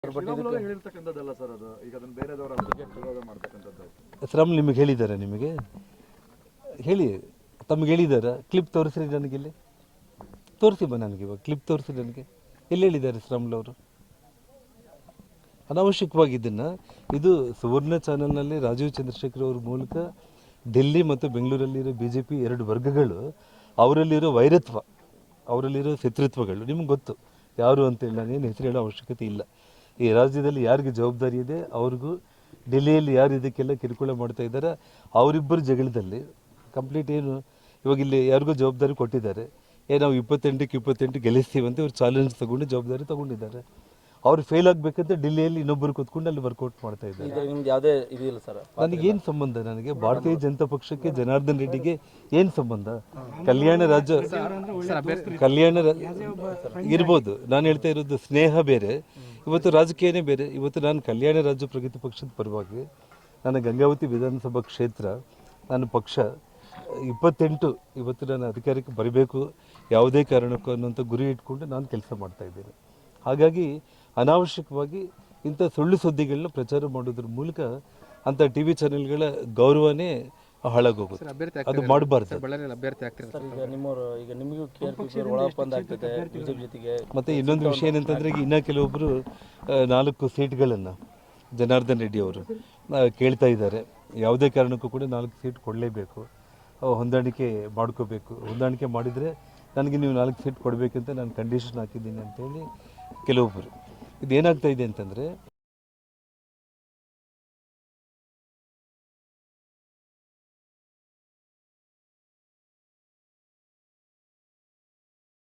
ಹೇಳಿರ್ತಕ್ಕಂಥದ್ದಲ್ಲ sir, ಅದು ಈಗ ಅದನ್ನು ಬೇರೆದವರ ವಿರೋಧ ಮಾಡ್ತಕ್ಕಂಥದ್ದು. ಶ್ರಮ್ ನಿಮಗೆ ಹೇಳಿದ್ದಾರೆ, ನಿಮಗೆ ಹೇಳಿ, ತಮಗೆ ಹೇಳಿದ್ದಾರೆ. ಕ್ಲಿಪ್ ತೋರಿಸ್ರಿ ನನಗೆ, ಇಲ್ಲಿ ತೋರಿಸಿ ಬಾ ನನಗೆ, ಇವಾಗ ಕ್ಲಿಪ್ ತೋರಿಸಿ ನನಗೆ, ಎಲ್ಲಿ ಹೇಳಿದ್ದಾರೆ ಶ್ರಮ್ಲವರು? ಅನಾವಶ್ಯಕವಾಗಿ ಇದನ್ನು, ಇದು ಸುವರ್ಣ ಚಾನಲ್ನಲ್ಲಿ ರಾಜೀವ್ ಚಂದ್ರಶೇಖರ್ ಅವ್ರ ಮೂಲಕ ಡೆಲ್ಲಿ ಮತ್ತು ಬೆಂಗಳೂರಲ್ಲಿರೋ BJP ಎರಡು ವರ್ಗಗಳು, ಅವರಲ್ಲಿರೋ ವೈರತ್ವ, ಅವರಲ್ಲಿರೋ ಶತ್ರುತ್ವಗಳು ನಿಮ್ಗೆ ಗೊತ್ತು ಯಾರು ಅಂತೇಳಿ ನಾನೇನು ಹೆಸರು ಹೇಳೋ ಅವಶ್ಯಕತೆ ಇಲ್ಲ. ಈ ರಾಜ್ಯದಲ್ಲಿ ಯಾರಿಗೆ ಜವಾಬ್ದಾರಿ ಇದೆ ಅವ್ರಿಗೂ, ಡೆಲ್ಲಿಯಲ್ಲಿ ಯಾರು ಇದಕ್ಕೆಲ್ಲ ಕಿರುಕುಳ ಮಾಡ್ತಾ ಇದ್ದಾರೆ ಅವರಿಬ್ಬರು ಜಗಳದಲ್ಲಿ ಕಂಪ್ಲೀಟ್ ಏನು ಇವಾಗ ಇಲ್ಲಿ ಯಾರಿಗೂ ಜವಾಬ್ದಾರಿ ಕೊಟ್ಟಿದ್ದಾರೆ. ನಾವು 28ಕ್ಕೆ 28 ಗೆಲ್ಲಿಸ್ತೀವಿ ಅಂತ ಇವ್ರು ಚಾಲೆಂಜ್ ತಗೊಂಡು ಜವಾಬ್ದಾರಿ ತಗೊಂಡಿದ್ದಾರೆ. ಅವ್ರು ಫೇಲ್ ಆಗಬೇಕಂತ ಡೆಲ್ಲಿಯಲ್ಲಿ ಇನ್ನೊಬ್ಬರು ಕೂತ್ಕೊಂಡು ಅಲ್ಲಿ ವರ್ಕೌಟ್ ಮಾಡ್ತಾ ಇದ್ದಾರೆ. ಯಾವುದೇ ಇದು ಇಲ್ಲ ಸರ್, ನನಗೇನು ಸಂಬಂಧ? ನನಗೆ ಭಾರತೀಯ ಜನತಾ ಪಕ್ಷಕ್ಕೆ ಜನಾರ್ದನ್ ರೆಡ್ಡಿಗೆ ಏನು ಸಂಬಂಧ? ಕಲ್ಯಾಣ ಇರ್ಬೋದು, ನಾನು ಹೇಳ್ತಾ ಇರೋದು ಸ್ನೇಹ ಬೇರೆ, ಇವತ್ತು ರಾಜಕೀಯನೇ ಬೇರೆ. ಇವತ್ತು ನಾನು ಕಲ್ಯಾಣ ರಾಜ್ಯ ಪ್ರಗತಿ ಪಕ್ಷದ ಪರವಾಗಿ, ನನ್ನ ಗಂಗಾವತಿ ವಿಧಾನಸಭಾ ಕ್ಷೇತ್ರ, ನನ್ನ ಪಕ್ಷ 28 ಇವತ್ತು ನಾನು ಅಧಿಕಾರಕ್ಕೆ ಬರಬೇಕು ಯಾವುದೇ ಕಾರಣಕ್ಕೂ ಅನ್ನೋಂಥ ಗುರಿ ಇಟ್ಕೊಂಡು ನಾನು ಕೆಲಸ ಮಾಡ್ತಾ ಇದ್ದೇನೆ. ಹಾಗಾಗಿ ಅನಾವಶ್ಯಕವಾಗಿ ಇಂಥ ಸುಳ್ಳು ಸುದ್ದಿಗಳನ್ನ ಪ್ರಚಾರ ಮಾಡೋದ್ರ ಮೂಲಕ ಅಂಥ TV ಚಾನೆಲ್ಗಳ ಗೌರವನೇ ಹಾಳಾಗೋಗುತ್ತೆ. ಅದು ಮಾಡಬಾರ್ದು. ಮತ್ತು ಇನ್ನೊಂದು ವಿಷಯ ಏನಂತಂದರೆ, ಈಗ ಇನ್ನೂ ಕೆಲವೊಬ್ಬರು 4 ಸೀಟ್ಗಳನ್ನು ಜನಾರ್ದನ್ ರೆಡ್ಡಿ ಅವರು ಕೇಳ್ತಾ ಇದ್ದಾರೆ. ಯಾವುದೇ ಕಾರಣಕ್ಕೂ ಕೂಡ 4 ಸೀಟ್ ಕೊಡಲೇಬೇಕು, ಹೊಂದಾಣಿಕೆ ಮಾಡ್ಕೋಬೇಕು. ಹೊಂದಾಣಿಕೆ ಮಾಡಿದರೆ ನನಗೆ ನೀವು 4 ಸೀಟ್ ಕೊಡಬೇಕಂತ ನಾನು ಕಂಡೀಷನ್ ಹಾಕಿದ್ದೀನಿ ಅಂತೇಳಿ ಕೆಲವೊಬ್ಬರು. ಇದೇನಾಗ್ತಾ ಇದೆ ಅಂತಂದರೆ,